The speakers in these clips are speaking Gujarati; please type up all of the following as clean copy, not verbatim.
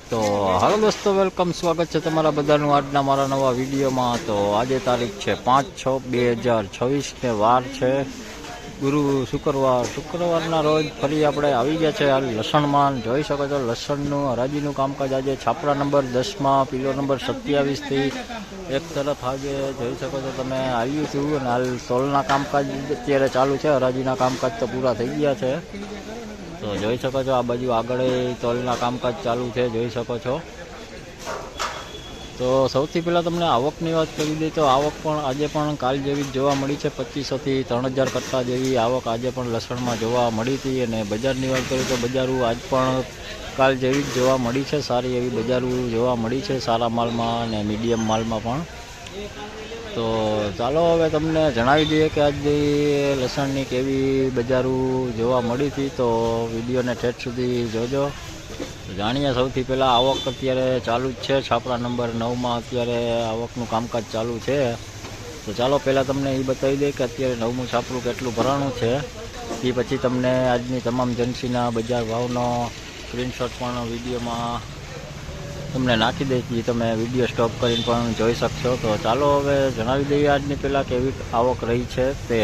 તો હાલો દોસ્તો, વેલકમ, સ્વાગત છે તમારા બધાનું આજના મારા નવા વિડીયોમાં। તો આજે તારીખ છે 5/6/2026 ને વાર છે શુક્રવારના રોજ ફરી આપણે આવી ગયા છે હાલ લસણમાં। જોઈ શકો છો લસણનું હરાજીનું કામકાજ આજે છાપરા નંબર 10માં પીલો નંબર 27થી એક તરફ આજે જોઈ શકો છો તમે આવ્યું છું અને હાલ તોલના કામકાજ અત્યારે ચાલુ છે। હરાજીના કામકાજ તો પૂરા થઈ ગયા છે। તો જોઈ શકો છો આ બાજુ આગળ તોલના કામકાજ ચાલુ છે, જોઈ શકો છો। તો સૌથી પહેલાં તમને આવકની વાત કરી દઈએ તો આવક પણ આજે પણ કાલ જેવી જ જોવા મળી છે। 2500થી 3000 કટ્ટા જેવી આવક આજે પણ લસણમાં જોવા મળી હતી। અને બજારની વાત કરું તો બજારું આજ પણ કાલ જેવી જ જોવા મળી છે। સારી એવી બજારું જોવા મળી છે, સારા માલમાં અને મીડિયમ માલમાં પણ। તો ચાલો હવે તમને જણાવી દઈએ કે આજે લસણની કેવી બજારું જોવા મળી હતી। તો વિડીયોને ઠેઠ સુધી જોજો। જાણીએ સૌથી પહેલાં આવક અત્યારે ચાલુ જ છે છાપરા નંબર 9માં અત્યારે આવકનું કામકાજ ચાલુ છે। તો ચાલો પહેલાં તમને એ બતાવી દઈએ કે અત્યારે 9મું છાપરું કેટલું ભરાણું છે, એ પછી તમને આજની તમામ જનસીના બજાર ભાવનો સ્ક્રીનશોટ પણ વિડીયોમાં તમને નાખી દઈશ, તમે વિડીયો સ્ટોપ કરીને પણ જોઈ શકશો। તો ચાલો હવે જણાવી દઈએ આજની પહેલાં કેવી આવક રહી છે તે।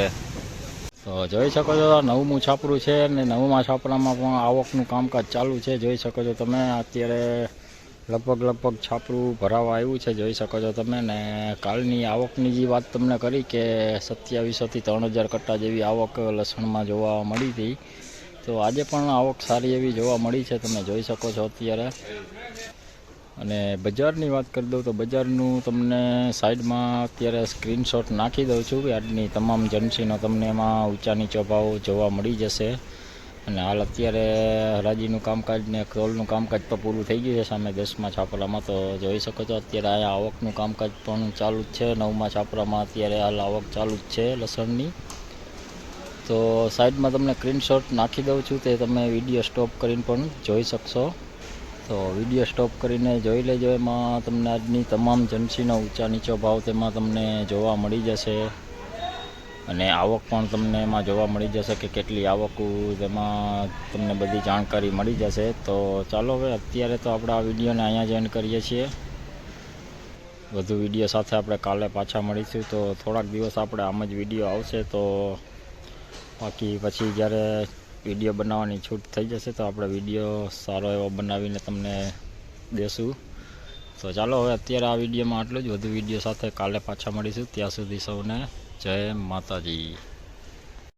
તો જોઈ શકો છો 9મું છાપરું છે અને 9મા છાપરામાં પણ આવકનું કામકાજ ચાલુ છે। જોઈ શકો છો તમે અત્યારે લગભગ છાપરું ભરાવા આવ્યું છે, જોઈ શકો છો તમે। ને કાલની આવકની જે વાત તમને કરી કે 2700થી 3000 કટ્ટા જેવી આવક લસણમાં જોવા મળી હતી, તો આજે પણ આવક સારી એવી જોવા મળી છે, તમે જોઈ શકો છો અત્યારે। અને બજારની વાત કરી દઉં તો બજારનું તમને સાઈડમાં અત્યારે સ્ક્રીનશોટ નાખી દઉં છું કે આજની તમામ જનસીનો તમને એમાં ઊંચા નીચો ભાવ જોવા મળી જશે। અને હાલ અત્યારે હરાજીનું કામકાજ ને તોલનું કામકાજ તો પૂરું થઈ ગયું છે સામે 10મા છાપરામાં। તો જોઈ શકો છો અત્યારે અહીંયા આવકનું કામકાજ પણ ચાલુ જ છે। 9મા છાપરામાં અત્યારે હાલ આવક ચાલુ જ છે લસણની। તો સાઈડમાં તમને સ્ક્રીનશોટ નાખી દઉં છું, તે તમે વિડીયો સ્ટોપ કરીને પણ જોઈ શકશો। તો વિડીયો સ્ટોપ કરીને જોઈ લેજો, એમાં તમને આજની તમામ જનસીનો ઊંચા નીચો ભાવ તેમાં તમને જોવા મળી જશે। અને આવક પણ તમને એમાં જોવા મળી જશે કે કેટલી આવક, તેમાં તમને બધી જાણકારી મળી જશે। તો ચાલો હવે અત્યારે તો આપણે આ વિડીયોને અહીંયા જ એન્ડ કરીએ છીએ। વધુ વિડીયો સાથે આપણે કાલે પાછા મળીશું। તો થોડાક દિવસ આપણે આમ જ વિડીયો આવશે, તો બાકી પછી જ્યારે વિડીયો બનાવવાની છૂટ થઈ જશે તો આપણે વિડીયો સારો એવો બનાવીને તમને દેશું। તો ચાલો હવે અત્યારે આ વિડીયોમાં આટલું જ, વધુ વિડીયો સાથે કાલે પાછા મળીશું। ત્યાં સુધી સૌને જય માતાજી।